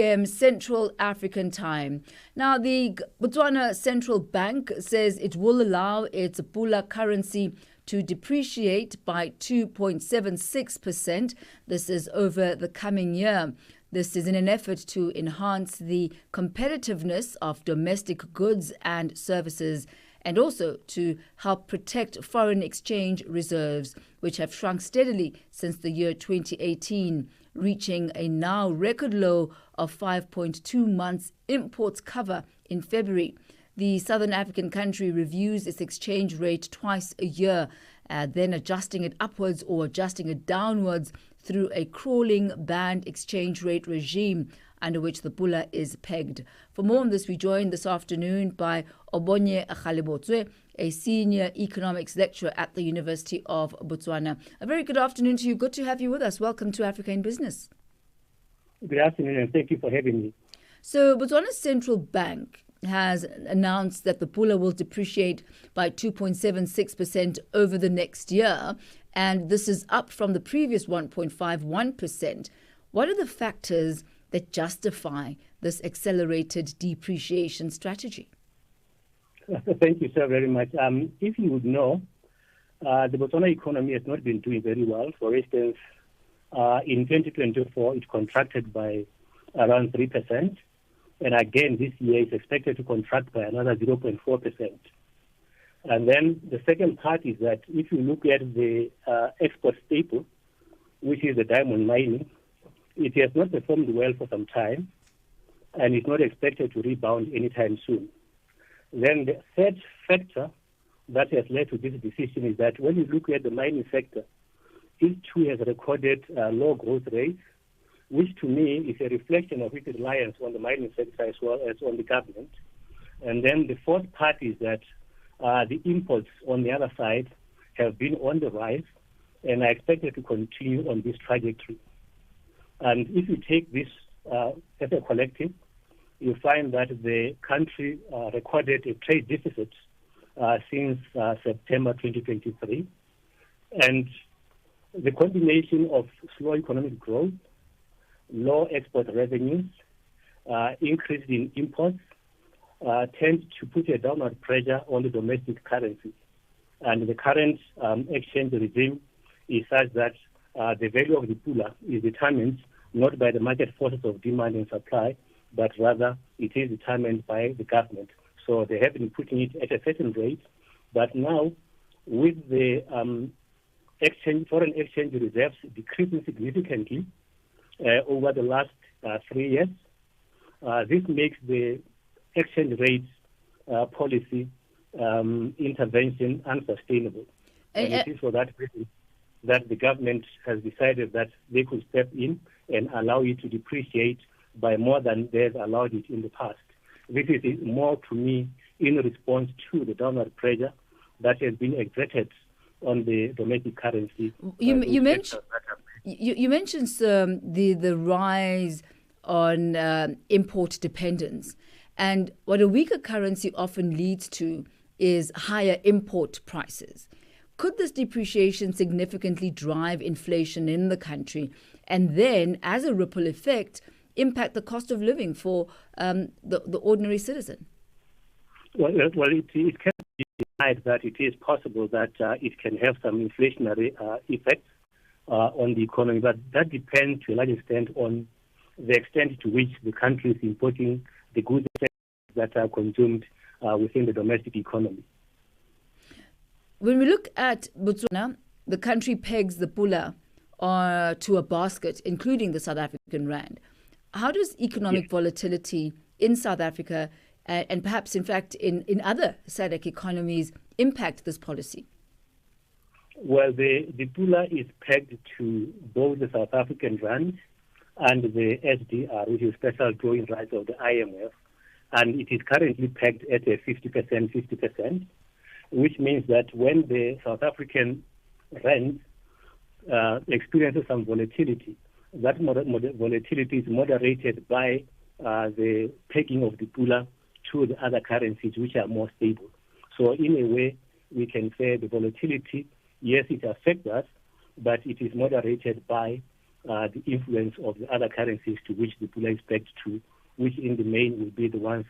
Central African time. Now, the Botswana Central Bank says it will allow its Pula currency to depreciate by 2.76%. This is over the coming year. This is in an effort to enhance the competitiveness of domestic goods and services, and also to help protect foreign exchange reserves, which have shrunk steadily since the year 2018, reaching a now record low of 5.2 months imports cover in February. The Southern African country reviews its exchange rate twice a year, then adjusting it upwards or adjusting it downwards through a crawling band exchange rate regime under which the Pula is pegged. For more on this, we joined this afternoon by Obonye Galebotswe, a senior economics lecturer at the University of Botswana. A very good afternoon to you. Good to have you with us. Welcome to Africa in Business. Good afternoon, and thank you for having me. So, Botswana's central bank has announced that the Pula will depreciate by 2.76% over the next year, and this is up from the previous 1.51%. What are the factors that justify this accelerated depreciation strategy? Thank you so very much. If you would know, the Botswana economy has not been doing very well. For instance, in 2024, it contracted by around 3%. And again, this year is expected to contract by another 0.4%. And then the second part is that if you look at the export staple, which is the diamond mining, it has not performed well for some time, and it's not expected to rebound anytime soon. Then the third factor that has led to this decision is that when you look at the mining sector, it too has recorded low growth rates, which to me is a reflection of its reliance on the mining sector as well as on the government. And then the fourth part is that the imports on the other side have been on the rise and are expected to continue on this trajectory. And if you take this as a collective, you find that the country recorded a trade deficit since September 2023. And the combination of slow economic growth, low export revenues, increase in imports, tend to put a downward pressure on the domestic currency. And the current exchange regime is such that the value of the Pula is determined not by the market forces of demand and supply, but rather it is determined by the government. So they have been putting it at a certain rate, but now with the foreign exchange reserves decreasing significantly over the last 3 years, this makes the exchange rate policy intervention unsustainable. And it is for that reason that the government has decided that they could step in and allow it to depreciate by more than they've allowed it in the past. This is more, to me, in response to the downward pressure that has been exerted on the domestic currency. You mentioned the rise on import dependence, and what a weaker currency often leads to is higher import prices. Could this depreciation significantly drive inflation in the country and then, as a ripple effect, impact the cost of living for the ordinary citizen? Well, it can be denied that it is possible that it can have some inflationary effects on the economy, but that depends to a large extent on the extent to which the country is importing the goods that are consumed within the domestic economy. When we look at Botswana, the country pegs the Pula to a basket, including the South African rand. How does economic volatility in South Africa and perhaps, in fact, in other SADC economies impact this policy? Well, the Pula is pegged to both the South African rand and the SDR, which is special drawing rights of the IMF, and it is currently pegged at a 50%, which means that when the South African rand experiences some volatility, that volatility is moderated by the pegging of the Pula to the other currencies which are more stable. So in a way, we can say the volatility, yes, it affects us, but it is moderated by the influence of the other currencies to which the pula is pegged to, which in the main will be the ones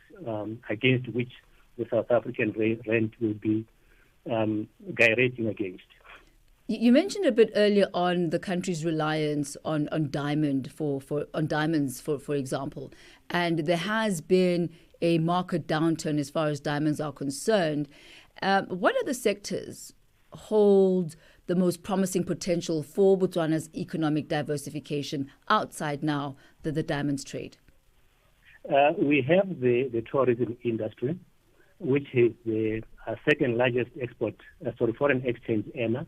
against which the South African rand will be gyrating against. You mentioned a bit earlier on the country's reliance on diamonds, for example, and there has been a market downturn as far as diamonds are concerned. What other sectors hold the most promising potential for Botswana's economic diversification outside now the diamonds trade? We have the tourism industry, which is the second largest foreign exchange earner.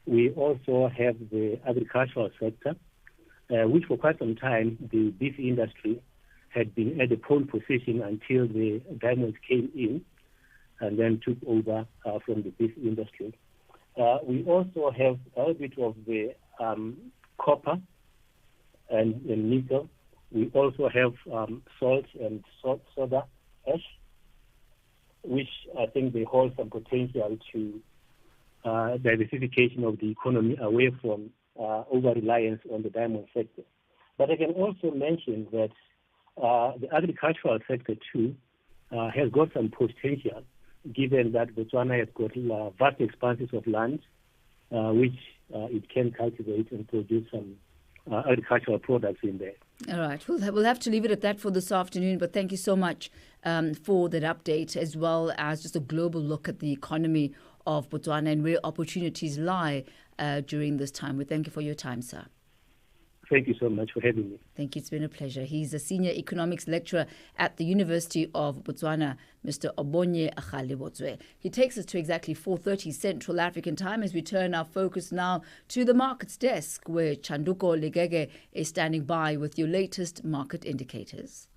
We also have the agricultural sector, which for quite some time the beef industry had been at the pole position until the diamonds came in and then took over from the beef industry. We also have a bit of the copper and nickel. We also have salt and soda ash, which I think they hold some potential to diversification of the economy away from over-reliance on the diamond sector. But I can also mention that the agricultural sector too has got some potential, given that Botswana has got vast expanses of land which it can cultivate and produce some agricultural products in there. All right. We'll have to leave it at that for this afternoon, but thank you so much for that update, as well as just a global look at the economy of Botswana and where opportunities lie during this time. We thank you for your time, sir. Thank you so much for having me. Thank you. It's been a pleasure. He's a senior economics lecturer at the University of Botswana, Mr. Obonye Galebotswe. He takes us to exactly 4:30 Central African time as we turn our focus now to the markets desk, where Chanduko Legege is standing by with your latest market indicators.